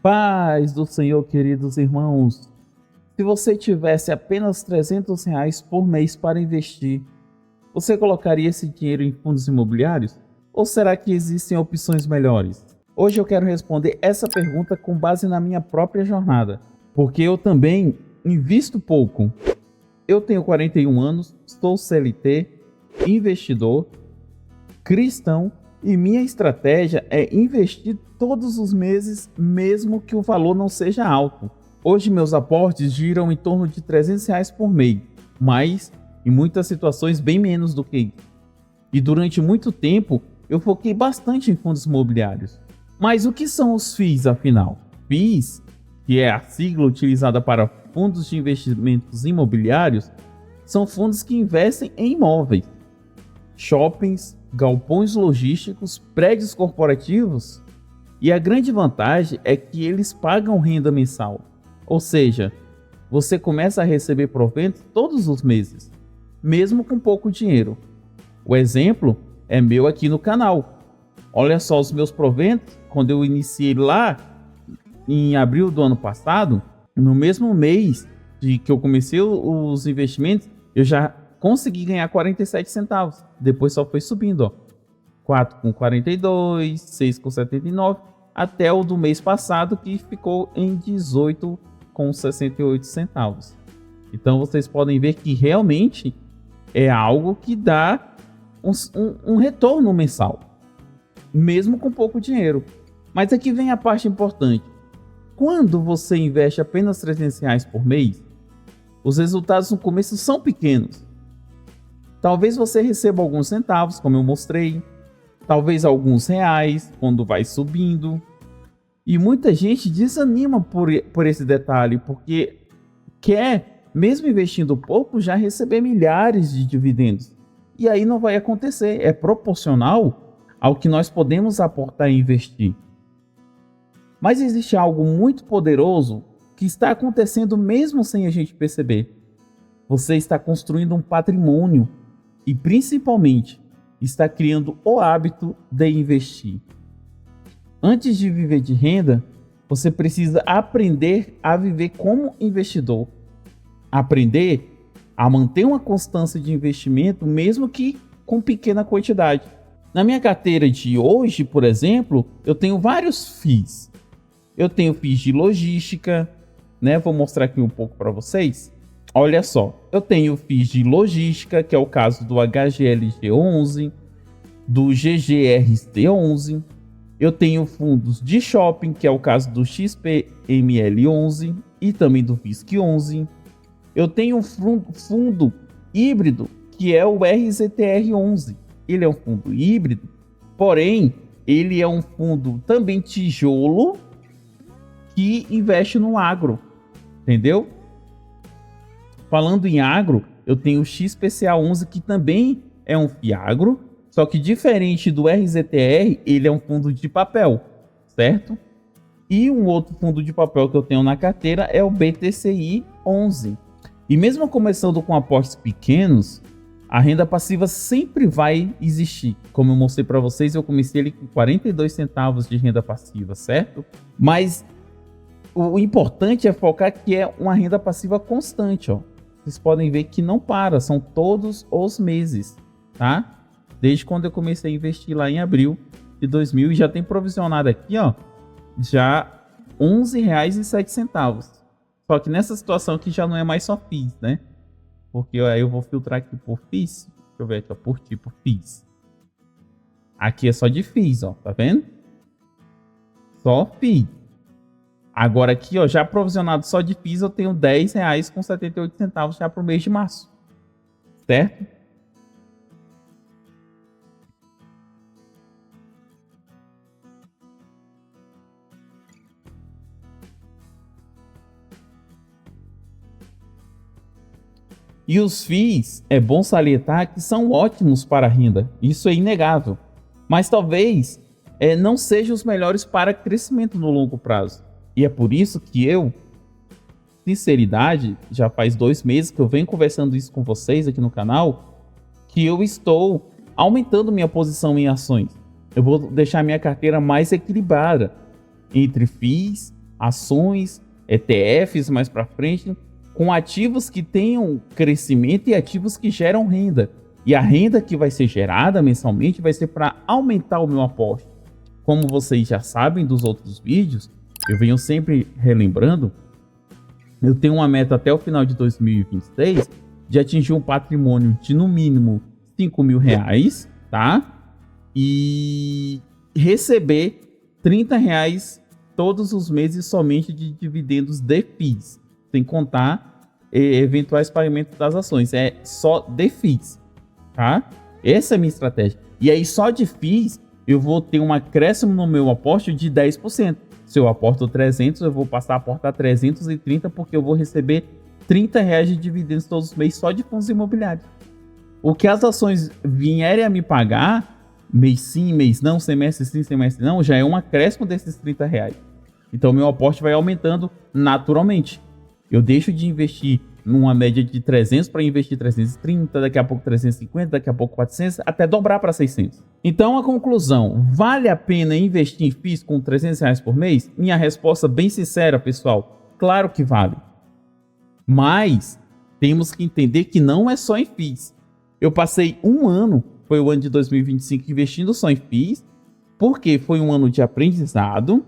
Paz do Senhor, queridos irmãos. Se você tivesse apenas R$ 300 por mês para investir, você colocaria esse dinheiro em fundos imobiliários? Ou será que existem opções melhores? Hoje eu quero responder essa pergunta com base na minha própria jornada, porque eu também invisto pouco. Eu tenho 41 anos, sou CLT, investidor, cristão, e minha estratégia é investir todos os meses, mesmo que o valor não seja alto. Hoje meus aportes giram em torno de R$ 300 por mês, mas em muitas situações bem menos do que isso. E durante muito tempo eu foquei bastante em fundos imobiliários. Mas o que são os FIIs afinal? FIIs, que é a sigla utilizada para fundos de investimentos imobiliários, são fundos que investem em imóveis, shoppings, galpões logísticos, prédios corporativos, e a grande vantagem é que eles pagam renda mensal, ou seja, você começa a receber proventos todos os meses, mesmo com pouco dinheiro. O exemplo é meu aqui no canal. Olha só os meus proventos, quando eu iniciei lá em abril do ano passado, no mesmo mês de que eu comecei os investimentos, eu já consegui ganhar 47 centavos. Depois só foi subindo, ó. 4 com 42, 6 com 79, até o do mês passado que ficou em 18 com 68 centavos. Então vocês podem ver que realmente é algo que dá um retorno mensal, mesmo com pouco dinheiro. Mas aqui vem a parte importante. Quando você investe apenas R$ 300 por mês, os resultados no começo são pequenos. Talvez você receba alguns centavos, como eu mostrei, talvez alguns reais quando vai subindo. E muita gente desanima por esse detalhe, porque quer, mesmo investindo pouco, já receber milhares de dividendos. E aí não vai acontecer, é proporcional ao que nós podemos aportar e investir. Mas existe algo muito poderoso que está acontecendo mesmo sem a gente perceber. Você está construindo um patrimônio e, principalmente, está criando o hábito de investir. Antes de viver de renda, você precisa aprender a viver como investidor. Aprender a manter uma constância de investimento, mesmo que com pequena quantidade. Na minha carteira de hoje, por exemplo, eu tenho vários FIIs. Eu tenho FIIs de logística, né? Vou mostrar aqui um pouco para vocês. Olha só, eu tenho FIIs de logística, que é o caso do HGLG11, do GGRC11. Eu tenho fundos de shopping, que é o caso do XPML11 e também do VISC11. Eu tenho um fundo híbrido, que é o RZTR11. Ele é um fundo híbrido, porém, ele é um fundo também tijolo que investe no agro, entendeu? Falando em agro, eu tenho o XPCA11, que também é um FIAGRO, só que diferente do RZTR, ele é um fundo de papel, certo? E um outro fundo de papel que eu tenho na carteira é o BTCI11. E mesmo começando com aportes pequenos, a renda passiva sempre vai existir. Como eu mostrei para vocês, eu comecei ali com 42 centavos de renda passiva, certo? Mas o importante é focar que é uma renda passiva constante, ó. Vocês podem ver que não para, são todos os meses, tá? Desde quando eu comecei a investir lá em abril de 2000 e já tem provisionado aqui, ó, já R$ 11,07. Só que nessa situação aqui já não é mais só FIIs, né? Porque aí eu vou filtrar aqui por FIIs. Deixa eu ver aqui, ó, por tipo FIIs. Aqui é só de FIIs, ó, tá vendo? Só FIIs. Agora aqui, ó, já provisionado só de FIIs, eu tenho R$ 10,78 já para o mês de março, certo? E os FIIs, é bom salientar que são ótimos para a renda, isso é inegável. Mas talvez não sejam os melhores para crescimento no longo prazo. E é por isso que eu, sinceridade, já faz 2 meses que eu venho conversando isso com vocês aqui no canal, que eu estou aumentando minha posição em ações. Eu vou deixar minha carteira mais equilibrada entre FIIs ações, ETFs mais para frente, com ativos que tenham crescimento e ativos que geram renda. E a renda que vai ser gerada mensalmente vai ser para aumentar o meu aporte. Como vocês já sabem dos outros vídeos, eu venho sempre relembrando, eu tenho uma meta até o final de 2023 de atingir um patrimônio de no mínimo R$5.000, tá? E receber R$30 todos os meses somente de dividendos de FIIs, sem contar eventuais pagamentos das ações. É só de FIIs, tá? Essa é a minha estratégia. E aí só de FIIs eu vou ter um acréscimo no meu aporte de 10%. Se eu aporto 300, eu vou passar a aportar 330, porque eu vou receber R$30 de dividendos todos os meses só de fundos imobiliários. O que as ações vierem a me pagar, mês sim, mês não, semestre sim, semestre não, já é um acréscimo desses R$30. Então meu aporte vai aumentando naturalmente. Eu deixo de investir numa média de 300 para investir 330, daqui a pouco 350, daqui a pouco 400, até dobrar para 600. Então a conclusão, vale a pena investir em FIIs com R$300 por mês? Minha resposta bem sincera, pessoal, claro que vale. Mas temos que entender que não é só em FIIs. Eu passei um ano, foi o ano de 2025, investindo só em FIIs, porque foi um ano de aprendizado,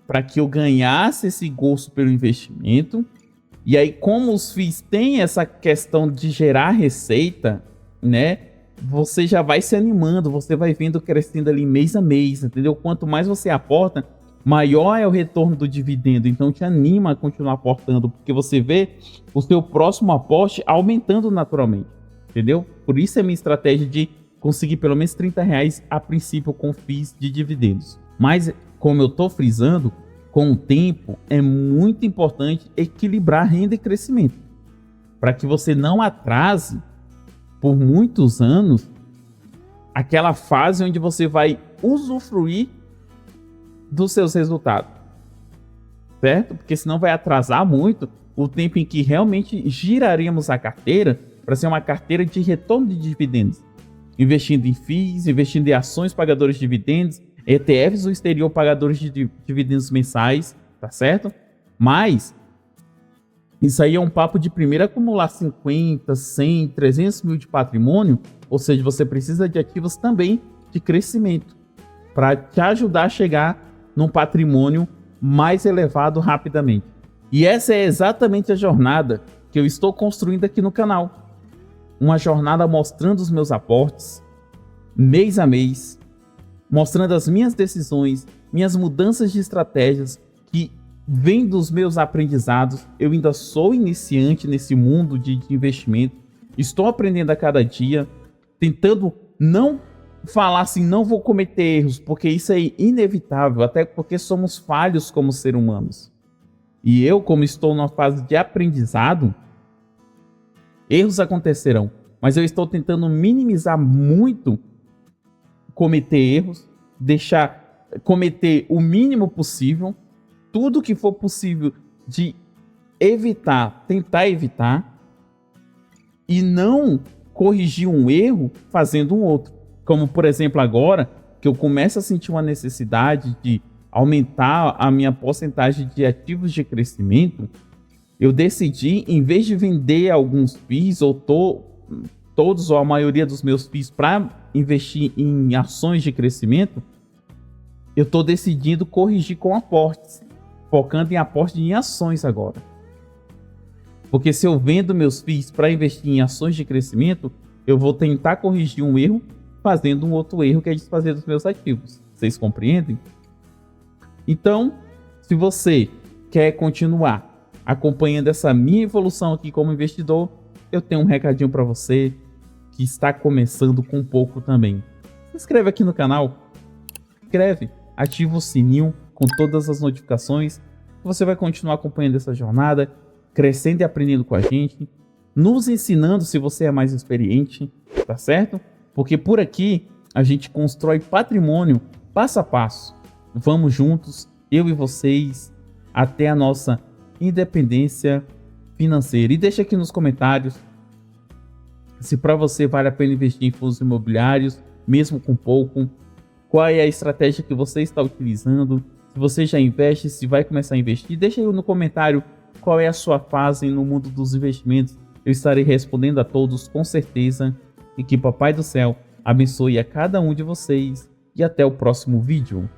para que eu ganhasse esse gosto pelo investimento. E aí, como os FIIs têm essa questão de gerar receita, né? Você já vai se animando, você vai vendo crescendo ali mês a mês, entendeu? Quanto mais você aporta, maior é o retorno do dividendo. Então, te anima a continuar aportando, porque você vê o seu próximo aporte aumentando naturalmente, entendeu? Por isso é a minha estratégia de conseguir pelo menos R$30 a princípio com FIIs de dividendos. Mas, como eu estou frisando, com o tempo é muito importante equilibrar renda e crescimento, para que você não atrase por muitos anos aquela fase onde você vai usufruir dos seus resultados, certo? Porque senão vai atrasar muito o tempo em que realmente giraríamos a carteira para ser uma carteira de retorno de dividendos, investindo em FIIs, investindo em ações pagadoras de dividendos, ETFs do exterior pagadores de dividendos mensais, tá certo? Mas isso aí é um papo de primeiro acumular 50, 100, 300 mil de patrimônio, ou seja, você precisa de ativos também de crescimento para te ajudar a chegar num patrimônio mais elevado rapidamente. E essa é exatamente a jornada que eu estou construindo aqui no canal. Uma jornada mostrando os meus aportes, mês a mês, mostrando as minhas decisões, minhas mudanças de estratégias que vêm dos meus aprendizados. Eu ainda sou iniciante nesse mundo de investimento, estou aprendendo a cada dia, tentando não falar assim, não vou cometer erros, porque isso é inevitável, até porque somos falhos como seres humanos. E eu, como estou numa fase de aprendizado, erros acontecerão, mas eu estou tentando minimizar muito cometer erros, deixar cometer o mínimo possível, tudo que for possível de evitar, tentar evitar, e não corrigir um erro fazendo um outro. Como, por exemplo, agora que eu começo a sentir uma necessidade de aumentar a minha porcentagem de ativos de crescimento, eu decidi, em vez de vender alguns FIIs, ou todos ou a maioria dos meus FIIs para investir em ações de crescimento, eu estou decidindo corrigir com aportes, focando em aportes em ações agora. Porque se eu vendo meus FIIs para investir em ações de crescimento, eu vou tentar corrigir um erro fazendo um outro erro, que é desfazer dos meus ativos. Vocês compreendem? Então, se você quer continuar acompanhando essa minha evolução aqui como investidor, eu tenho um recadinho para você que está começando com pouco também. Se inscreve aqui no canal, inscreve, ativa o sininho com todas as notificações. Você vai continuar acompanhando essa jornada, crescendo e aprendendo com a gente, nos ensinando se você é mais experiente, tá certo? Porque por aqui a gente constrói patrimônio passo a passo. Vamos juntos, eu e vocês, até a nossa independência financeira. E deixa aqui nos comentários se para você vale a pena investir em fundos imobiliários, mesmo com pouco. Qual é a estratégia que você está utilizando? Se Se você já investe, se vai começar a investir, deixa aí no comentário qual é a sua fase no mundo dos investimentos. Eu estarei respondendo a todos com certeza. E que Papai do Céu abençoe a cada um de vocês. E até o próximo vídeo.